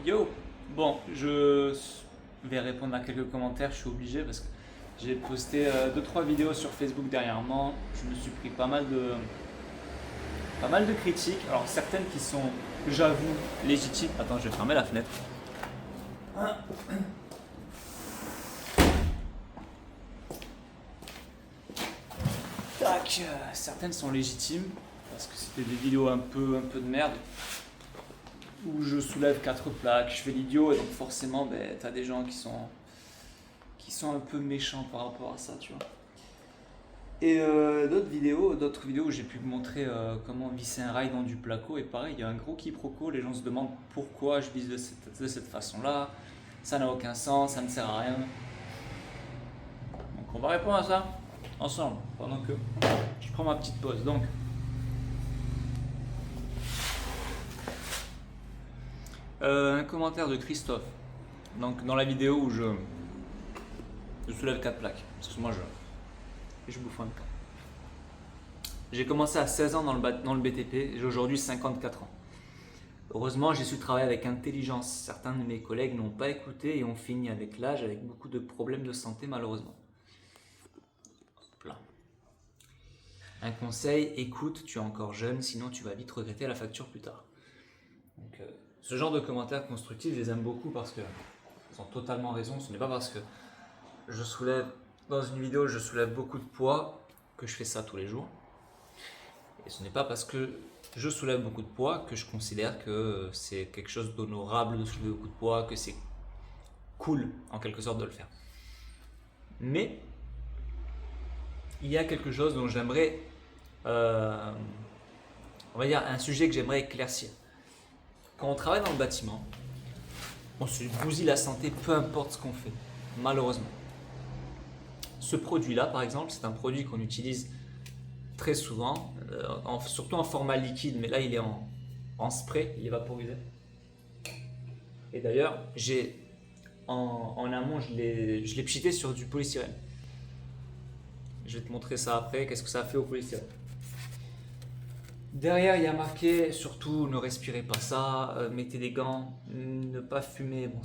Yo, bon, je vais répondre à quelques commentaires, je suis obligé parce que j'ai posté 2-3 vidéos sur Facebook dernièrement. Je me suis pris pas mal de critiques. Alors certaines qui sont, j'avoue, légitimes. Attends, je vais fermer la fenêtre. Tac, certaines sont légitimes parce que c'était des vidéos un peu de merde où je soulève 4 plaques, je fais l'idiot et donc forcément, ben, t'as des gens qui sont un peu méchants par rapport à ça, tu vois. Et d'autres vidéos où j'ai pu montrer comment visser un rail dans du placo. Et pareil, il y a un gros quiproquo. Les gens se demandent pourquoi je vise de cette façon-là. Ça n'a aucun sens, ça ne sert à rien. Donc on va répondre à ça ensemble pendant que je prends ma petite pause. Donc, un commentaire de Christophe. Donc dans la vidéo où je soulève 4 plaques. Parce que moi je bouffe un peu. J'ai commencé à 16 ans dans le BTP et j'ai aujourd'hui 54 ans. Heureusement, j'ai su travailler avec intelligence. Certains de mes collègues n'ont pas écouté et ont fini avec l'âge avec beaucoup de problèmes de santé malheureusement. Hop là. Un conseil, écoute, tu es encore jeune, sinon tu vas vite regretter la facture plus tard. Donc, ce genre de commentaires constructifs, je les aime beaucoup parce qu'ils ont totalement raison. Ce n'est pas parce que dans une vidéo, je soulève beaucoup de poids que je fais ça tous les jours. Et ce n'est pas parce que je soulève beaucoup de poids que je considère que c'est quelque chose d'honorable de soulever beaucoup de poids, que c'est cool en quelque sorte de le faire. Mais il y a quelque chose dont j'aimerais, on va dire un sujet que j'aimerais éclaircir. Quand on travaille dans le bâtiment, on se bousille la santé peu importe ce qu'on fait, malheureusement. Ce produit-là, par exemple, c'est un produit qu'on utilise très souvent, surtout en format liquide, mais là il est en spray, il est vaporisé. Et d'ailleurs, en amont, je l'ai pchité sur du polystyrène. Je vais te montrer ça après, qu'est-ce que ça fait au polystyrène. Derrière, il y a marqué surtout ne respirez pas ça, mettez des gants, ne pas fumer. Bon,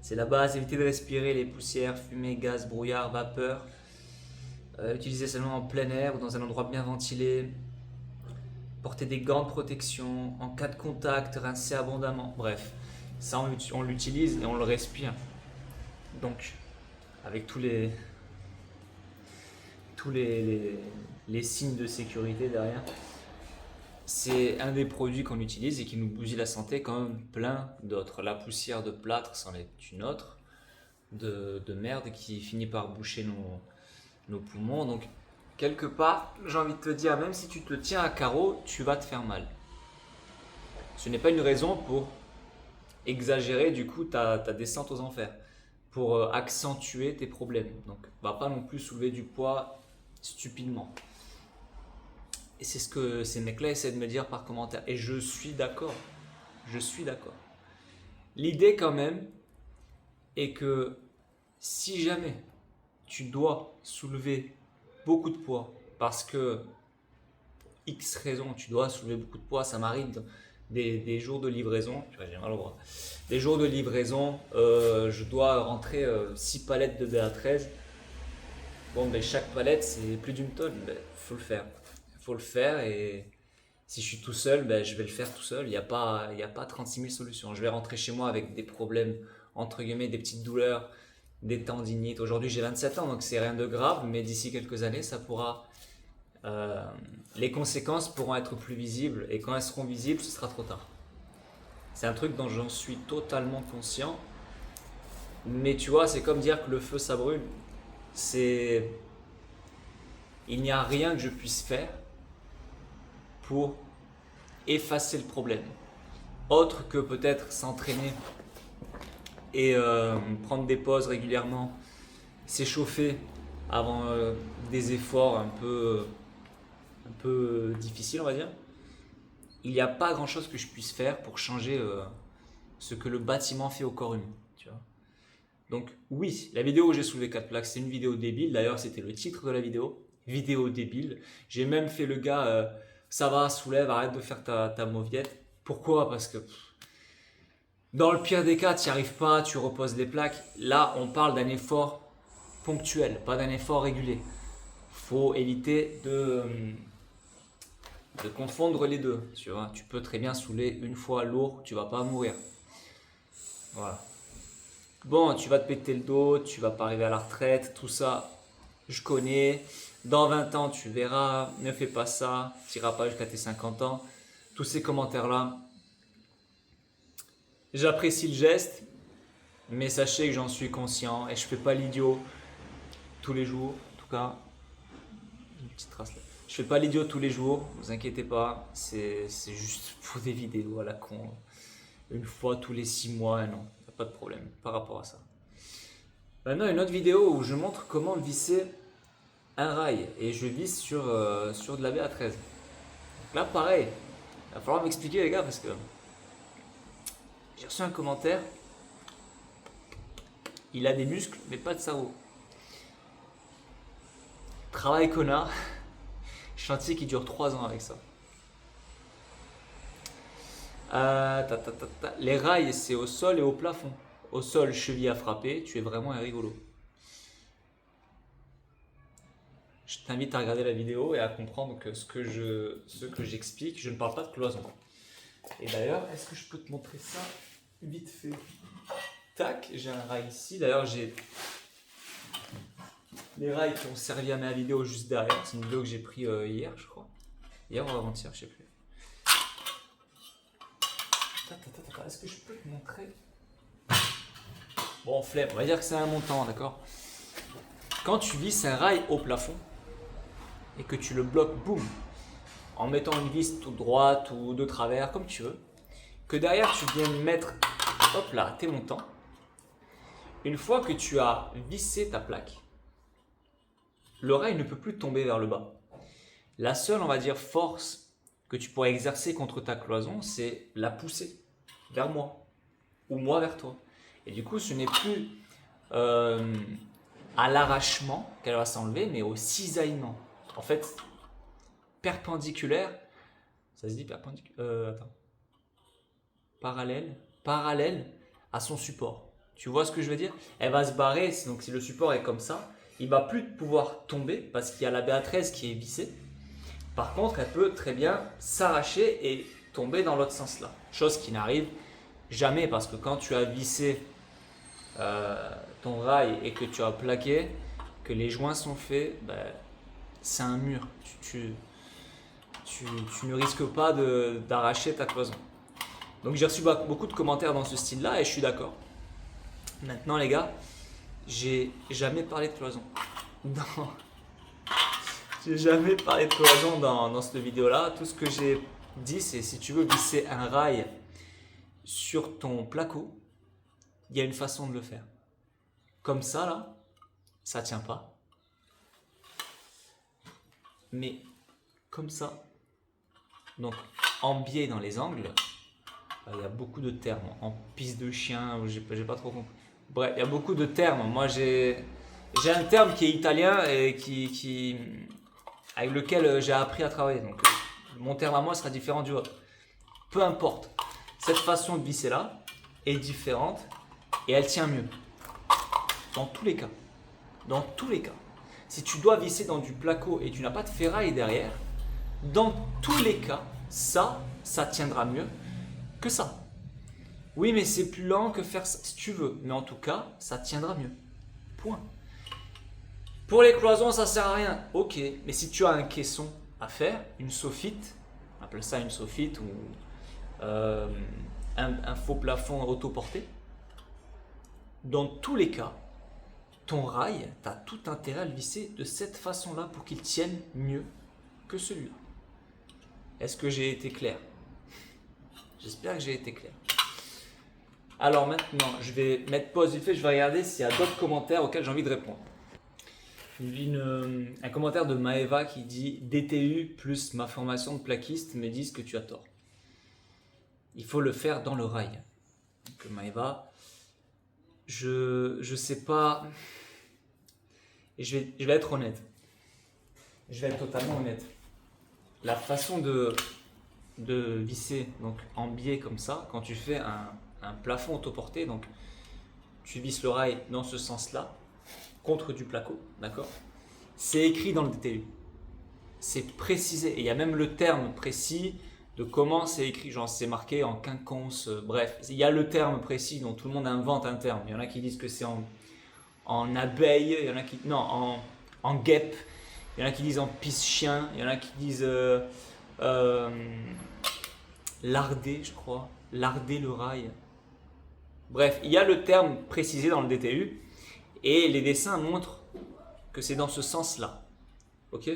c'est la base, évitez de respirer les poussières, fumée, gaz, brouillard, vapeur. Utilisez seulement en plein air ou dans un endroit bien ventilé. Portez des gants de protection. En cas de contact, rincez abondamment. Bref, ça on l'utilise et on le respire. Donc, avec tous les signes de sécurité derrière, c'est un des produits qu'on utilise et qui nous bousille la santé comme plein d'autres. La poussière de plâtre, c'en est une autre de merde qui finit par boucher nos poumons. Donc, quelque part, j'ai envie de te dire, même si tu te tiens à carreau, tu vas te faire mal. Ce n'est pas une raison pour exagérer du coup ta descente aux enfers, pour accentuer tes problèmes. Donc, va pas non plus soulever du poids stupidement. Et c'est ce que ces mecs-là essaient de me dire par commentaire. Et je suis d'accord. Je suis d'accord. L'idée quand même est que si jamais tu dois soulever beaucoup de poids parce que X raison, tu dois soulever beaucoup de poids, ça m'arrive des jours de livraison, j'ai mal au bras, des jours de livraison, je dois rentrer 6 palettes de BA13. Bon, mais chaque palette c'est plus d'une tonne, faut le faire. Faut le faire et si je suis tout seul, je vais le faire tout seul. Il n'y a pas 36 000 solutions. Je vais rentrer chez moi avec des problèmes, entre guillemets, des petites douleurs, des tendinites. Aujourd'hui, j'ai 27 ans, donc c'est rien de grave, mais d'ici quelques années, les conséquences pourront être plus visibles et quand elles seront visibles, ce sera trop tard. C'est un truc dont j'en suis totalement conscient. Mais tu vois, c'est comme dire que le feu, ça brûle. Il n'y a rien que je puisse faire pour effacer le problème. Autre que peut-être s'entraîner et prendre des pauses régulièrement, s'échauffer avant des efforts un peu difficiles, on va dire. Il n'y a pas grand-chose que je puisse faire pour changer ce que le bâtiment fait au corps humain. Tu vois. Donc oui, la vidéo où j'ai soulevé 4 plaques, c'est une vidéo débile. D'ailleurs, c'était le titre de la vidéo. Vidéo débile. J'ai même fait le gars, ça va, soulève, arrête de faire ta mauviette. Pourquoi? Parce que Dans le pire des cas, tu n'y arrives pas, tu reposes les plaques. Là, on parle d'un effort ponctuel, pas d'un effort régulier. Faut éviter de confondre les deux. Tu vois, tu peux très bien soulever une fois lourd, tu vas pas mourir. Voilà. Bon, tu vas te péter le dos, tu vas pas arriver à la retraite, tout ça, je connais. Dans 20 ans, tu verras, ne fais pas ça, tu n'iras pas jusqu'à tes 50 ans. Tous ces commentaires-là, j'apprécie le geste, mais sachez que j'en suis conscient et je fais pas l'idiot tous les jours. En tout cas, une petite trace là. Je fais pas l'idiot tous les jours, vous inquiétez pas, c'est juste pour des vidéos à la con. Une fois tous les 6 mois, non, y a pas de problème par rapport à ça. Maintenant, une autre vidéo où je montre comment visser un rail et je visse sur de la BA13. Là, pareil, il va falloir m'expliquer les gars parce que j'ai reçu un commentaire. Il a des muscles mais pas de cerveau. Travail connard. Chantier qui dure 3 ans avec ça. Les rails, c'est au sol et au plafond. Au sol, cheville à frapper, tu es vraiment un rigolo. Je t'invite à regarder la vidéo et à comprendre que ce que j'explique, je ne parle pas de cloison. Et d'ailleurs, est-ce que je peux te montrer ça vite fait? Tac, j'ai un rail ici. D'ailleurs, j'ai les rails qui ont servi à ma vidéo juste derrière. C'est une vidéo que j'ai pris hier, je crois. Hier ou avant-hier, je sais plus. Est-ce que je peux te montrer? Bon, flemme, on va dire que c'est un montant, d'accord? Quand tu visses un rail au plafond et que tu le bloques, boum, en mettant une vis toute droite ou de travers, comme tu veux, que derrière tu viens mettre, hop là, tes montants. Une fois que tu as vissé ta plaque, le rail ne peut plus tomber vers le bas. La seule, on va dire, force que tu pourrais exercer contre ta cloison, c'est la pousser vers moi ou moi vers toi. Et du coup, ce n'est plus à l'arrachement qu'elle va s'enlever, mais au cisaillement. En fait, perpendiculaire, ça se dit perpendiculaire, parallèle à son support. Tu vois ce que je veux dire? Elle va se barrer, donc si le support est comme ça, il ne va plus pouvoir tomber parce qu'il y a la BA13 qui est vissée. Par contre, elle peut très bien s'arracher et tomber dans l'autre sens là. Chose qui n'arrive jamais parce que quand tu as vissé ton rail et que tu as plaqué, que les joints sont faits, ben, c'est un mur. Tu ne risques pas d'arracher ta cloison. Donc j'ai reçu beaucoup de commentaires dans ce style-là et je suis d'accord. Maintenant les gars, j'ai jamais parlé de cloison. J'ai jamais parlé de cloison dans cette vidéo-là. Tout ce que j'ai dit, c'est si tu veux visser un rail sur ton placo, il y a une façon de le faire. Comme ça là, ça tient pas. Mais comme ça, donc en biais dans les angles, il y a beaucoup de termes. En pisse de chien, j'ai pas trop compris. Bref, il y a beaucoup de termes. Moi j'ai un terme qui est italien et avec lequel j'ai appris à travailler. Donc mon terme à moi sera différent du vôtre. Peu importe. Cette façon de visser là est différente et elle tient mieux. Dans tous les cas. Dans tous les cas. Si tu dois visser dans du placo et tu n'as pas de ferraille derrière, dans tous les cas, ça tiendra mieux que ça. Oui, mais c'est plus lent que faire ça, si tu veux. Mais en tout cas, ça tiendra mieux. Point. Pour les cloisons, ça sert à rien. Ok, mais si tu as un caisson à faire, une soffite, on appelle ça une soffite ou un faux plafond autoporté, dans tous les cas, ton rail, tu as tout intérêt à le visser de cette façon-là pour qu'il tienne mieux que celui-là. Est-ce que j'ai été clair? J'espère que j'ai été clair. Alors maintenant, je vais mettre pause vite fait, je vais regarder s'il y a d'autres commentaires auxquels j'ai envie de répondre. Un commentaire de Maeva qui dit « DTU plus ma formation de plaquiste me disent que tu as tort. Il faut le faire dans le rail. » Donc Maeva, je sais pas... Et je vais être honnête. Je vais être totalement honnête. La façon de visser donc en biais comme ça, quand tu fais un plafond autoporté, donc tu visses le rail dans ce sens-là, contre du placo, d'accord? C'est écrit dans le DTU. C'est précisé. Et il y a même le terme précis de comment c'est écrit. Genre, c'est marqué en quinconce. Bref, il y a le terme précis dont tout le monde invente un terme. Il y en a qui disent que c'est en abeille. Il y en a qui. Non, en guêpe. Il y en a qui disent en pisse-chien. Il y en a qui disent lardé, je crois. Larder le rail. Bref, il y a le terme précisé dans le DTU. Et les dessins montrent que c'est dans ce sens-là. Ok?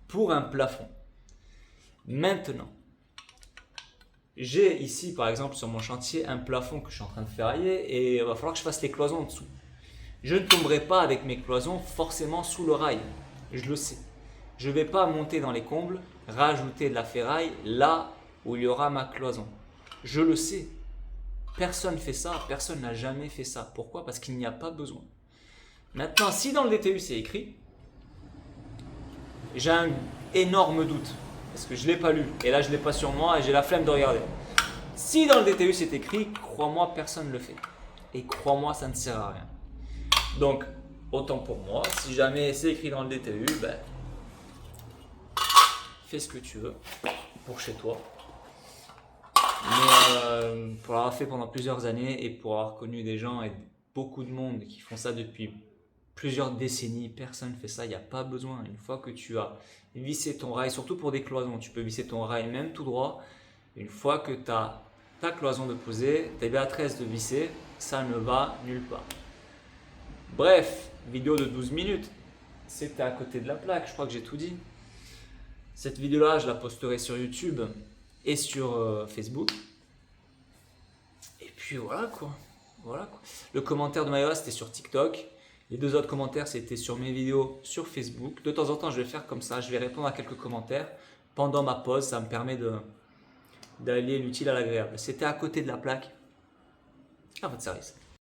Pour un plafond. Maintenant, j'ai ici par exemple sur mon chantier un plafond que je suis en train de ferrailler et il va falloir que je fasse les cloisons en dessous. Je ne tomberai pas avec mes cloisons forcément sous le rail, je le sais. Je ne vais pas monter dans les combles, rajouter de la ferraille là où il y aura ma cloison. Je le sais. Personne ne fait ça, personne n'a jamais fait ça. Pourquoi? Parce qu'il n'y a pas besoin. Maintenant, si dans le DTU c'est écrit, j'ai un énorme doute parce que je ne l'ai pas lu et là je ne l'ai pas sur moi et j'ai la flemme de regarder. Si dans le DTU c'est écrit, crois-moi, personne ne le fait. Et crois-moi, ça ne sert à rien. Donc, autant pour moi, si jamais c'est écrit dans le DTU, ben, fais ce que tu veux pour chez toi. Mais pour l'avoir fait pendant plusieurs années et pour avoir connu des gens et beaucoup de monde qui font ça depuis plusieurs décennies, personne ne fait ça, il n'y a pas besoin. Une fois que tu as vissé ton rail, surtout pour des cloisons, tu peux visser ton rail même tout droit. Une fois que tu as ta cloison de poser, tes BA13 de visser, ça ne va nulle part. Bref, vidéo de 12 minutes, c'était à côté de la plaque, je crois que j'ai tout dit. Cette vidéo-là, je la posterai sur YouTube et sur Facebook. Et puis voilà quoi. Le commentaire de Maïva, c'était sur TikTok. Les deux autres commentaires, c'était sur mes vidéos sur Facebook. De temps en temps, je vais faire comme ça. Je vais répondre à quelques commentaires pendant ma pause. Ça me permet d'allier l'utile à l'agréable. C'était à côté de la plaque. À votre service.